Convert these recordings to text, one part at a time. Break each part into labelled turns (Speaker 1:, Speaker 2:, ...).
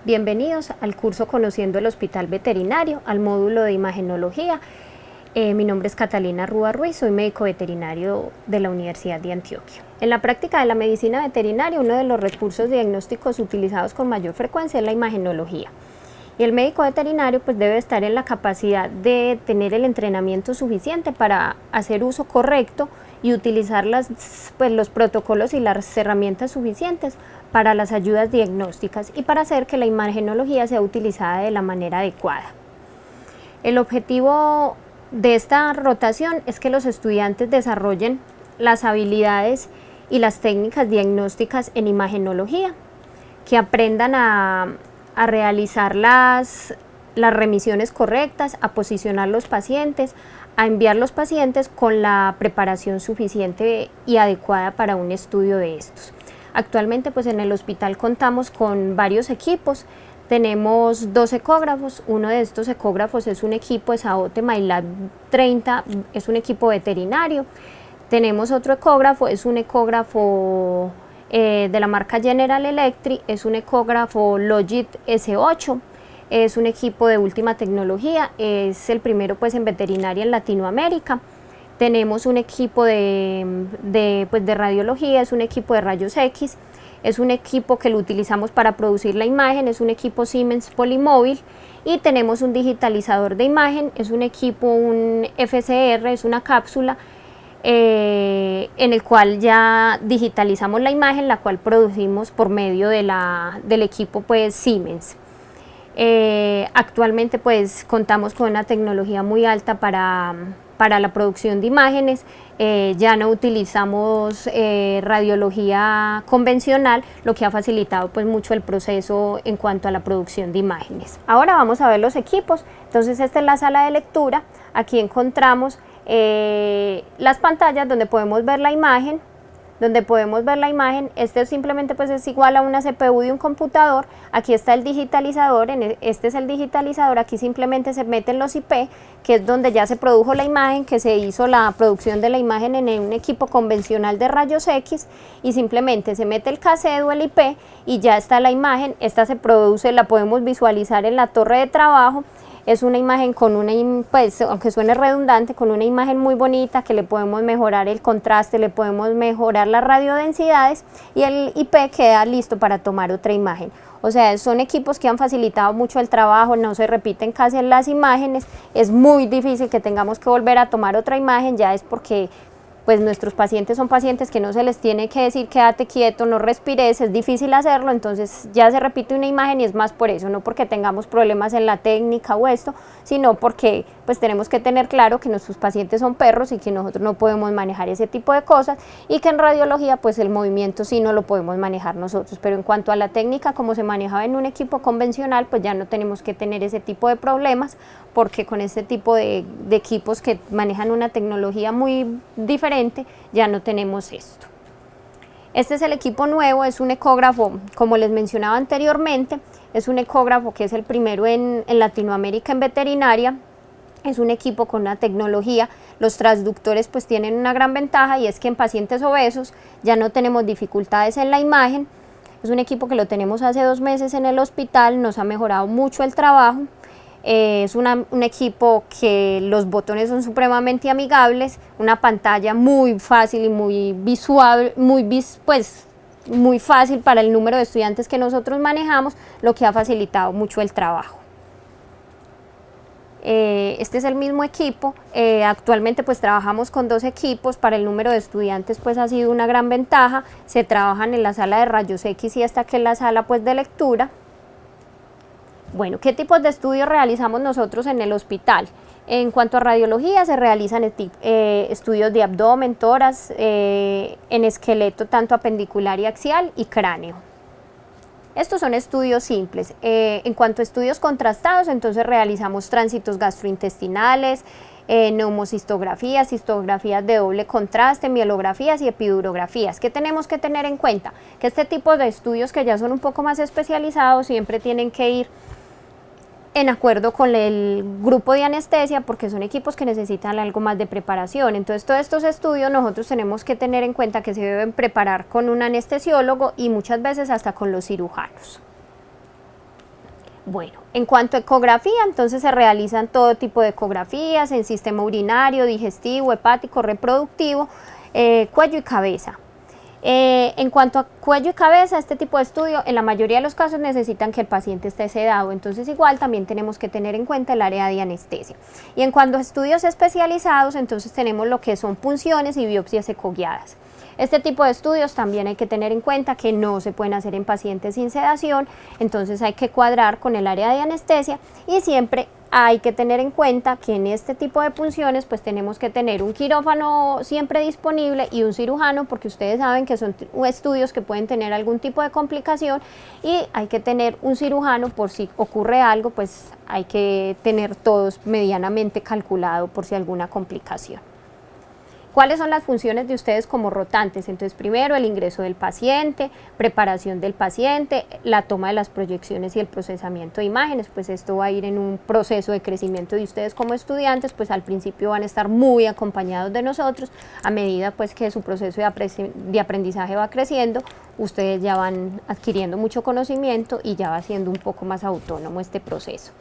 Speaker 1: Bienvenidos al curso Conociendo el Hospital Veterinario, al módulo de Imagenología. Mi nombre es Catalina Rúa Ruiz, soy médico veterinario de la Universidad de Antioquia. En la práctica de la medicina veterinaria, uno de los recursos diagnósticos utilizados con mayor frecuencia es la imagenología. Y el médico veterinario pues debe estar en la capacidad de tener el entrenamiento suficiente para hacer uso correcto y utilizar los protocolos y las herramientas suficientes para las ayudas diagnósticas y para hacer que la imagenología sea utilizada de la manera adecuada. El objetivo de esta rotación es que los estudiantes desarrollen las habilidades y las técnicas diagnósticas en imagenología, que aprendan a realizar las remisiones correctas, a posicionar los pacientes, a enviar los pacientes con la preparación suficiente y adecuada para un estudio de estos. Actualmente pues en el hospital contamos con varios equipos. Tenemos 2 ecógrafos, uno de estos ecógrafos es un equipo de Saote MyLab 30, es un equipo veterinario. Tenemos otro ecógrafo, es un ecógrafo de la marca General Electric, es un ecógrafo Logit S8, es un equipo de última tecnología, es el primero pues en veterinaria en Latinoamérica. Tenemos un equipo de radiología, es un equipo de rayos X, es un equipo que lo utilizamos para producir la imagen, es un equipo Siemens Polymóvil, y tenemos un digitalizador de imagen, es un equipo, un FCR, es una cápsula en el cual ya digitalizamos la imagen, la cual producimos por medio del equipo pues Siemens. Actualmente pues contamos con una tecnología muy alta para la producción de imágenes. Ya no utilizamos radiología convencional, lo que ha facilitado pues mucho el proceso en cuanto a la producción de imágenes. Ahora vamos a ver los equipos. Entonces esta es la sala de lectura. Aquí encontramos las pantallas donde podemos ver la imagen. Este simplemente pues es igual a una CPU de un computador. Aquí está el digitalizador, este es el digitalizador, aquí simplemente se meten los IP, que es donde ya se produjo la imagen, que se hizo la producción de la imagen en un equipo convencional de rayos X, y simplemente se mete el cassette o el IP y ya está la imagen. Esta se produce, la podemos visualizar en la torre de trabajo. Es una imagen con pues aunque suene redundante, con una imagen muy bonita, que le podemos mejorar el contraste, le podemos mejorar las radiodensidades, y el IP queda listo para tomar otra imagen. O sea, son equipos que han facilitado mucho el trabajo, no se repiten casi en las imágenes, es muy difícil que tengamos que volver a tomar otra imagen, ya es porque pues nuestros pacientes son pacientes que no se les tiene que decir quédate quieto, no respires, es difícil hacerlo, entonces ya se repite una imagen, y es más por eso, no porque tengamos problemas en la técnica o esto, sino porque pues tenemos que tener claro que nuestros pacientes son perros y que nosotros no podemos manejar ese tipo de cosas, y que en radiología pues el movimiento sí no lo podemos manejar nosotros, pero en cuanto a la técnica como se manejaba en un equipo convencional, pues ya no tenemos que tener ese tipo de problemas, porque con este tipo de equipos que manejan una tecnología muy diferente, ya no tenemos esto. Este es el equipo nuevo, es un ecógrafo, como les mencionaba anteriormente, es un ecógrafo que es el primero en Latinoamérica en veterinaria. Es un equipo con una tecnología, los transductores pues tienen una gran ventaja, y es que en pacientes obesos ya no tenemos dificultades en la imagen. Es un equipo que lo tenemos hace 2 meses en el hospital, nos ha mejorado mucho el trabajo. Es un equipo que los botones son supremamente amigables, una pantalla muy fácil y muy visual, muy fácil para el número de estudiantes que nosotros manejamos, lo que ha facilitado mucho el trabajo. Este es el mismo equipo. Actualmente pues trabajamos con 2 equipos, para el número de estudiantes pues ha sido una gran ventaja. Se trabajan en la sala de rayos X y esta que es la sala pues de lectura. Bueno, ¿qué tipos de estudios realizamos nosotros en el hospital? En cuanto a radiología, se realizan estudios de abdomen, tórax, en esqueleto tanto apendicular y axial, y cráneo. Estos son estudios simples. En cuanto a estudios contrastados, entonces realizamos tránsitos gastrointestinales, neumocistografías, cistografías de doble contraste, mielografías y epidurografías. ¿Qué tenemos que tener en cuenta? Que este tipo de estudios, que ya son un poco más especializados, siempre tienen que ir en acuerdo con el grupo de anestesia, porque son equipos que necesitan algo más de preparación. Entonces todos estos estudios nosotros tenemos que tener en cuenta que se deben preparar con un anestesiólogo y muchas veces hasta con los cirujanos. Bueno, en cuanto a ecografía, entonces se realizan todo tipo de ecografías en sistema urinario, digestivo, hepático, reproductivo, cuello y cabeza. En cuanto a cuello y cabeza, este tipo de estudio en la mayoría de los casos necesitan que el paciente esté sedado, entonces igual también tenemos que tener en cuenta el área de anestesia. Y en cuanto a estudios especializados, entonces tenemos lo que son punciones y biopsias ecoguiadas. Este tipo de estudios también hay que tener en cuenta que no se pueden hacer en pacientes sin sedación, entonces hay que cuadrar con el área de anestesia y siempre hay que tener en cuenta que en este tipo de punciones pues tenemos que tener un quirófano siempre disponible y un cirujano, porque ustedes saben que son estudios que pueden tener algún tipo de complicación y hay que tener un cirujano por si ocurre algo, pues hay que tener todos medianamente calculado por si alguna complicación. ¿Cuáles son las funciones de ustedes como rotantes? Entonces, primero, el ingreso del paciente, preparación del paciente, la toma de las proyecciones y el procesamiento de imágenes, pues esto va a ir en un proceso de crecimiento de ustedes como estudiantes, pues al principio van a estar muy acompañados de nosotros, a medida pues que su proceso de aprendizaje va creciendo, ustedes ya van adquiriendo mucho conocimiento y ya va siendo un poco más autónomo este proceso.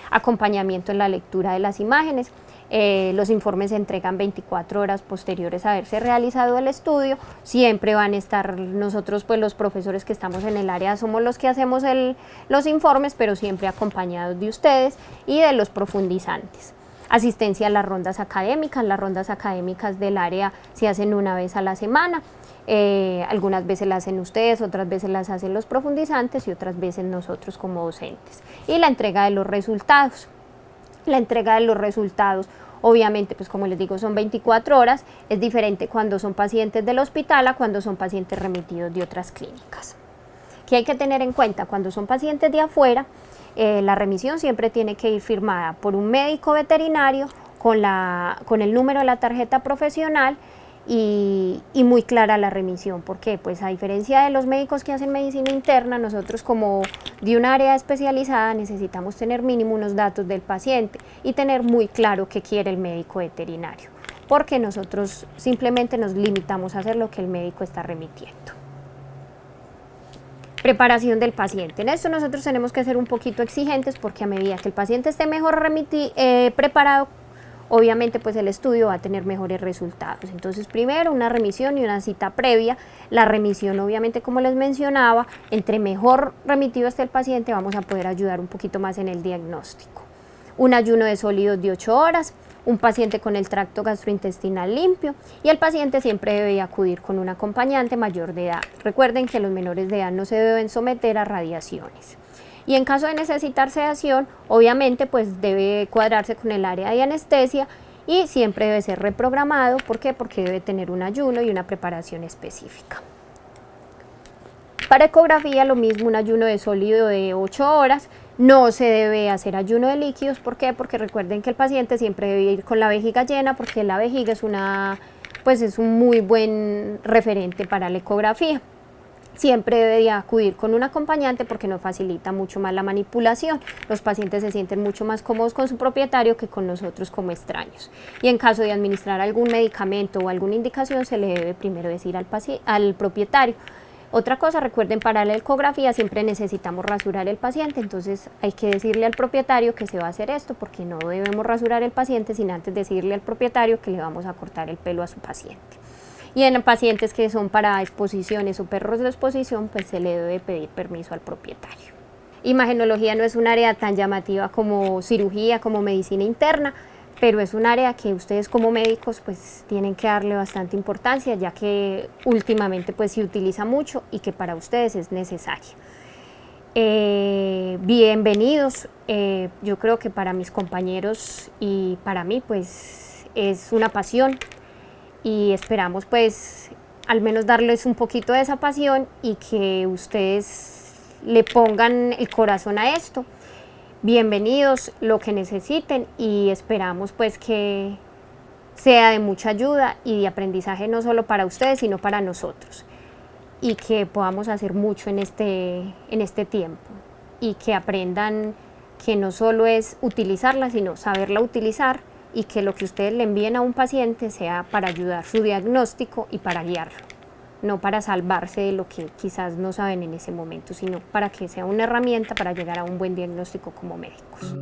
Speaker 1: Acompañamiento en la lectura de las imágenes. Los informes se entregan 24 horas posteriores a haberse realizado el estudio, siempre van a estar nosotros, pues los profesores que estamos en el área somos los que hacemos los informes, pero siempre acompañados de ustedes y de los profundizantes. Asistencia a las rondas académicas del área se hacen una vez a la semana, algunas veces las hacen ustedes, otras veces las hacen los profundizantes y otras veces nosotros como docentes. Y la entrega de los resultados. La entrega de los resultados, obviamente, pues como les digo, son 24 horas, es diferente cuando son pacientes del hospital a cuando son pacientes remitidos de otras clínicas. ¿Qué hay que tener en cuenta? Cuando son pacientes de afuera, la remisión siempre tiene que ir firmada por un médico veterinario con el número de la tarjeta profesional y muy clara la remisión. ¿Por qué? Pues a diferencia de los médicos que hacen medicina interna, nosotros como de un área especializada necesitamos tener mínimo unos datos del paciente y tener muy claro qué quiere el médico veterinario, porque nosotros simplemente nos limitamos a hacer lo que el médico está remitiendo. Preparación del paciente. En esto nosotros tenemos que ser un poquito exigentes porque a medida que el paciente esté mejor preparado, obviamente pues el estudio va a tener mejores resultados. Entonces primero una remisión y una cita previa. La remisión obviamente, como les mencionaba, entre mejor remitido esté el paciente vamos a poder ayudar un poquito más en el diagnóstico. Un ayuno de sólidos de 8 horas, un paciente con el tracto gastrointestinal limpio y el paciente siempre debe acudir con un acompañante mayor de edad. Recuerden que los menores de edad no se deben someter a radiaciones. Y en caso de necesitar sedación, obviamente pues debe cuadrarse con el área de anestesia y siempre debe ser reprogramado. ¿Por qué? Porque debe tener un ayuno y una preparación específica. Para ecografía lo mismo, un ayuno de sólido de 8 horas, no se debe hacer ayuno de líquidos. ¿Por qué? Porque recuerden que el paciente siempre debe ir con la vejiga llena, porque la vejiga es un muy buen referente para la ecografía. Siempre debe acudir con un acompañante porque nos facilita mucho más la manipulación. Los pacientes se sienten mucho más cómodos con su propietario que con nosotros como extraños. Y en caso de administrar algún medicamento o alguna indicación, se le debe primero decir al propietario. Otra cosa, recuerden, para la ecografía siempre necesitamos rasurar el paciente, entonces hay que decirle al propietario que se va a hacer esto, porque no debemos rasurar el paciente sin antes decirle al propietario que le vamos a cortar el pelo a su paciente. Y en pacientes que son para exposiciones o perros de exposición, pues se le debe pedir permiso al propietario. Imagenología no es un área tan llamativa como cirugía, como medicina interna, pero es un área que ustedes como médicos pues tienen que darle bastante importancia, ya que últimamente pues se utiliza mucho y que para ustedes es necesaria. Bienvenidos, yo creo que para mis compañeros y para mí pues es una pasión y esperamos pues al menos darles un poquito de esa pasión y que ustedes le pongan el corazón a esto. Bienvenidos, lo que necesiten, y esperamos pues que sea de mucha ayuda y de aprendizaje no solo para ustedes sino para nosotros, y que podamos hacer mucho en este tiempo y que aprendan que no solo es utilizarla sino saberla utilizar, y que lo que ustedes le envíen a un paciente sea para ayudar su diagnóstico y para guiarlo. no para salvarse de lo que quizás no saben en ese momento, sino para que sea una herramienta para llegar a un buen diagnóstico como médicos.